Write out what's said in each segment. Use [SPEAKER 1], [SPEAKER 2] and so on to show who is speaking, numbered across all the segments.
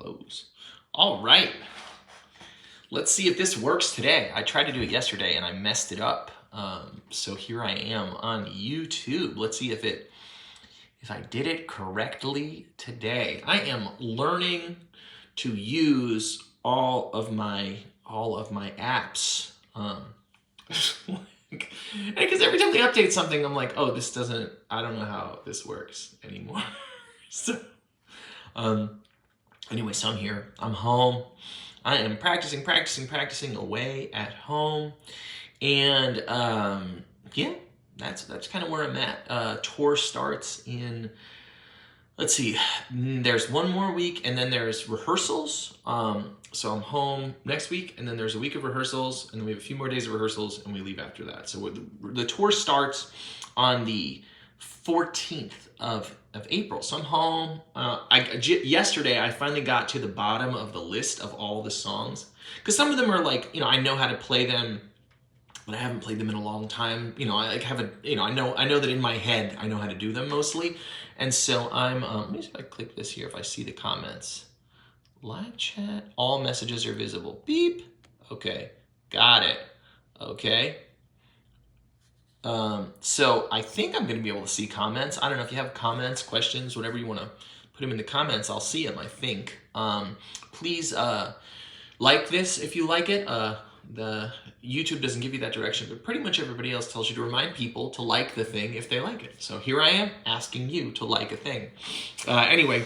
[SPEAKER 1] close. All right. Let's see if this works today. I tried to do it yesterday and I messed it up. So here I am on YouTube. Let's see if I did it correctly today. I am learning to use all of my apps. Because every time they update something, I'm like, oh, I don't know how this works anymore. So, anyway, so I'm here. I'm home. I am practicing away at home. And yeah, that's kind of where I'm at. Tour starts in, let's see, there's one more week and then there's rehearsals. So I'm home next week and then there's a week of rehearsals and then we have a few more days of rehearsals and we leave after that. So the tour starts on the 14th of April. So I'm home. Yesterday I finally got to the bottom of the list of all the songs, because some of them are like, I know how to play them, but I haven't played them in a long time. I know that in my head I know how to do them mostly. And so I'm let me see if I click this here, if I see the comments. Live chat, all messages are visible. Beep. Okay, got it. Okay. So I think I'm going to be able to see comments. I don't know if you have comments, questions, whatever you want to put them in the comments. I'll see them, I think. Please like this if you like it. The YouTube doesn't give you that direction, but pretty much everybody else tells you to remind people to like the thing if they like it. So here I am asking you to like a thing. Anyway,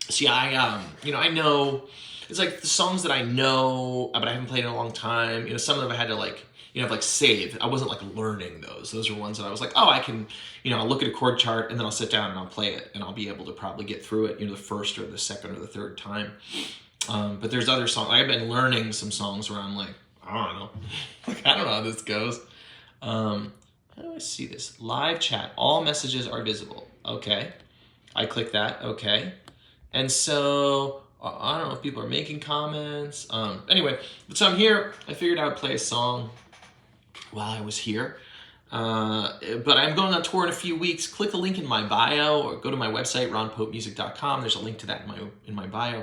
[SPEAKER 1] see, I know, it's like the songs that I know, but I haven't played in a long time. Some of them I had to save. I wasn't learning those. Those are ones that I was like, oh, I can, I'll look at a chord chart and then I'll sit down and I'll play it and I'll be able to probably get through it, the first or the second or the third time. But there's other songs. I've been learning some songs where I'm like, I don't know. I don't know how this goes. How do I see this? Live chat. All messages are visible. Okay. I click that. Okay. And so I don't know if people are making comments. Anyway, so I'm here. I figured I would play a song while I was here. But I'm going on tour in a few weeks. Click the link in my bio or go to my website, ronpopemusic.com. There's a link to that in my bio.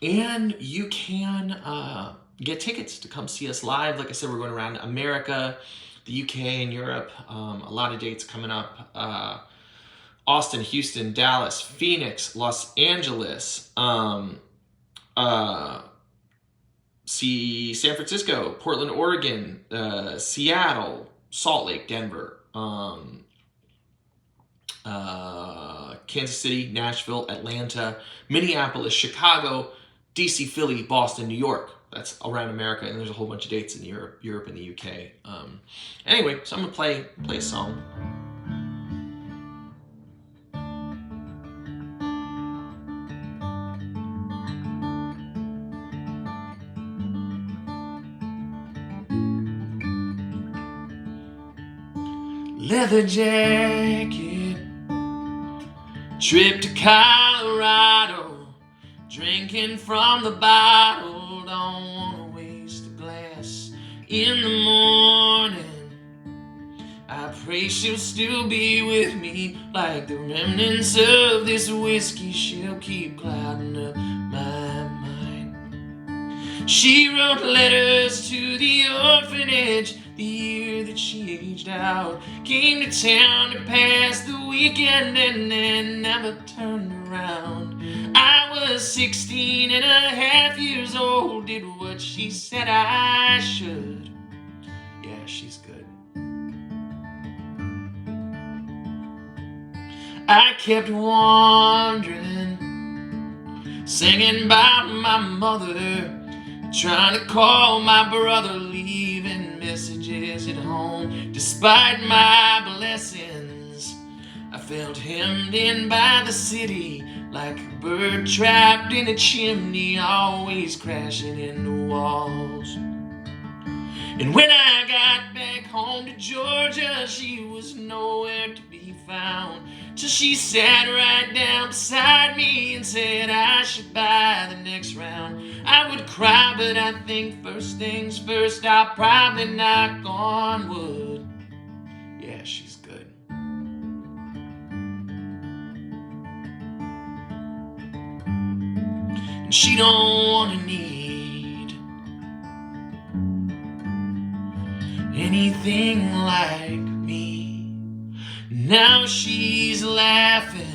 [SPEAKER 1] And you can get tickets to come see us live. Like I said, we're going around America, the UK, and Europe. A lot of dates coming up. Austin, Houston, Dallas, Phoenix, Los Angeles, San Francisco, Portland, Oregon, Seattle, Salt Lake, Denver, Kansas City, Nashville, Atlanta, Minneapolis, Chicago, DC, Philly, Boston, New York. That's around America, and there's a whole bunch of dates in Europe and the UK. Anyway, so I'm gonna play a song. Leather jacket, trip to Colorado, drinking from the bottle, don't wanna waste a glass in the morning. I pray she'll still be with me, like the remnants of this whiskey she'll keep clouding up my mind. She wrote letters to the orphanage the year that she aged out, came to town to pass the weekend and then never turned around. I was 16 and a half years old, did what she said I should. Yeah, she's good. I kept wandering, singing about my mother, trying to call my brother, leaving messages at home. Despite my blessings, I felt hemmed in by the city, like a bird trapped in a chimney, always crashing into walls. And when I got back home to Georgia, she was nowhere to be found, till she sat right down beside me and said I should buy the next round. I would cry, but I think first things first, I'll probably knock on wood. Yeah, she's good. and she don't wanna need anything like me. Now she's laughing,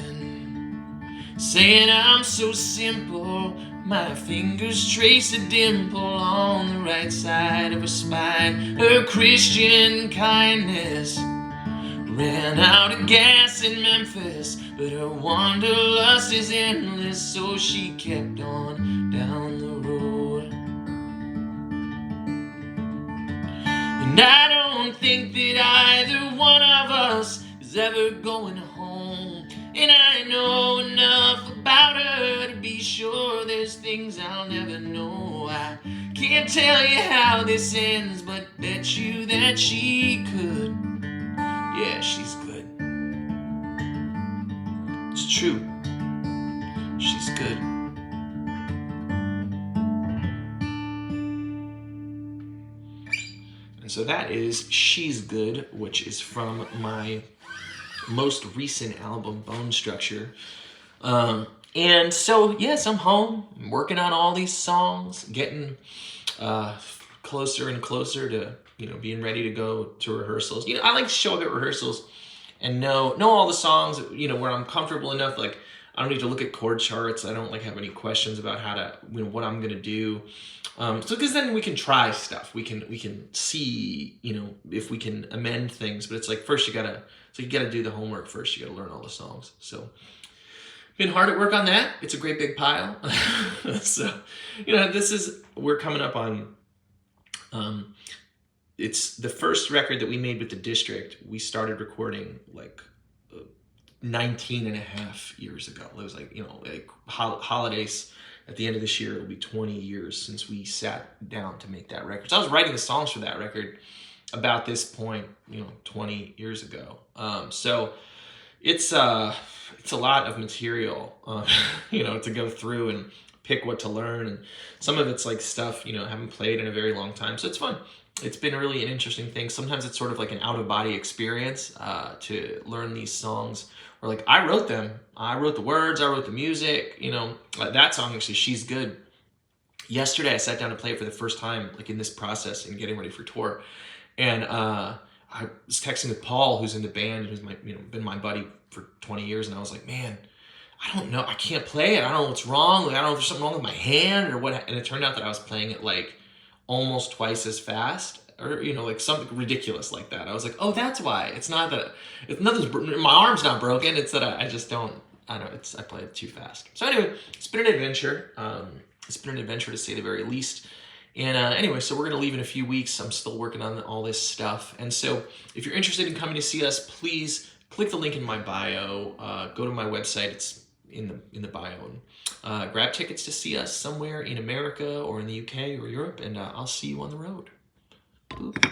[SPEAKER 1] saying I'm so simple. My fingers trace a dimple on the right side of her spine. Her Christian kindness ran out of gas in Memphis, but her wanderlust is endless, so she kept on down the road. And I don't think that either one of us is ever going home. And I know enough about her to be sure there's things I'll never know. I can't tell you how this ends, but bet you that she could. Yeah, she's good. It's true. She's good. And so that is She's Good, which is from my most recent album, Bone Structure. And so, yes, I'm home. I'm working on all these songs, getting closer and closer to, being ready to go to rehearsals. I like to show up at rehearsals and know all the songs, where I'm comfortable enough. Like, I don't need to look at chord charts. I don't have any questions about how to, what I'm gonna do. So because then we can try stuff. We can see, if we can amend things. But it's like first you gotta do the homework first. You gotta learn all the songs. So been hard at work on that. It's a great big pile. So we're coming up on. It's the first record that we made with the District. We started recording 19 and a half years ago. It was holidays at the end of this year. It'll be 20 years since we sat down to make that record. So I was writing the songs for that record about this point, 20 years ago. So it's a lot of material, to go through and pick what to learn. And some of it's stuff, I haven't played in a very long time. So it's fun. It's been really an interesting thing. Sometimes it's sort of like an out-of-body experience to learn these songs. Or I wrote them. I wrote the words. I wrote the music. That song, actually, She's Good. Yesterday, I sat down to play it for the first time, in this process and getting ready for tour. And I was texting with Paul, who's in the band, who's been my buddy for 20 years. And I was like, man, I don't know. I can't play it. I don't know what's wrong. I don't know if there's something wrong with my hand or what. And it turned out that I was playing it almost twice as fast, or something ridiculous like that. I was like, oh, that's why. It's not that my arm's not broken. It's that I just don't. I don't know. I play it too fast. So anyway, it's been an adventure. It's been an adventure to say the very least. And anyway, so we're gonna leave in a few weeks. I'm still working on all this stuff. And so if you're interested in coming to see us, please click the link in my bio. Go to my website. It's in the bio. And grab tickets to see us somewhere in America or in the UK or Europe, and I'll see you on the road. Boop.